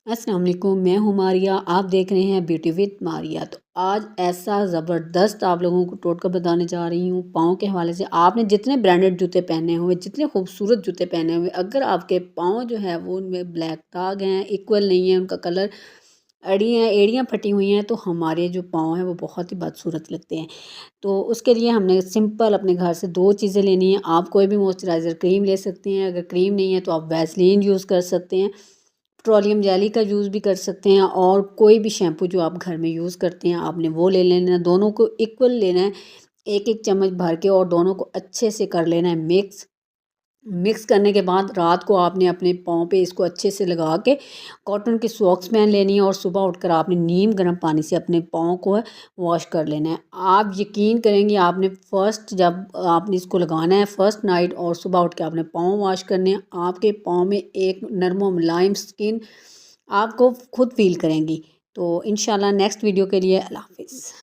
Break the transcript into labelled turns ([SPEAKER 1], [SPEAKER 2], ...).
[SPEAKER 1] अस्सलाम वालेकुम, मैं हूँ मारिया। आप देख रहे हैं ब्यूटी विद मारिया। तो आज ऐसा ज़बरदस्त आप लोगों को टोटका बताने जा रही हूँ पाँव के हवाले से। आपने जितने ब्रांडेड जूते पहने हुए, जितने खूबसूरत जूते पहने हुए, अगर आपके पाँव जो है वो उनमें ब्लैक दाग हैं, इक्वल नहीं है उनका कलर, एड़ियाँ फटी हुई हैं, तो हमारे जो पाँव हैं वो बहुत ही बदसूरत लगते हैं। तो उसके लिए हमने सिंपल अपने घर से 2 चीज़ें लेनी हैं। आप कोई भी मॉइस्चराइज़र क्रीम ले सकती हैं, अगर क्रीम नहीं है तो आप वैसलीन यूज़ कर सकते हैं। पेट्रोलियम जेली का यूज़ भी कर सकते हैं, और कोई भी शैम्पू जो आप घर में यूज़ करते हैं आपने वो ले लेना है। दोनों को इक्वल लेना है, 1-1 चम्मच भर के, और दोनों को अच्छे से कर लेना है मिक्स। मिक्स करने के बाद रात को आपने अपने पाँव पे इसको अच्छे से लगा के कॉटन की सॉक्स पहन लेनी है, और सुबह उठकर आपने नीम गर्म पानी से अपने पाँव को है वॉश कर लेना है। आप यकीन करेंगी, आपने फर्स्ट जब आपने इसको लगाना है फर्स्ट नाइट, और सुबह उठ के आपने पाँव वॉश करने हैं, आपके पाँव में एक नरम और मुलायम स्किन आपको खुद फील करेंगी। तो इंशाल्लाह नेक्स्ट वीडियो के लिए अल्लाह हाफ़िज़।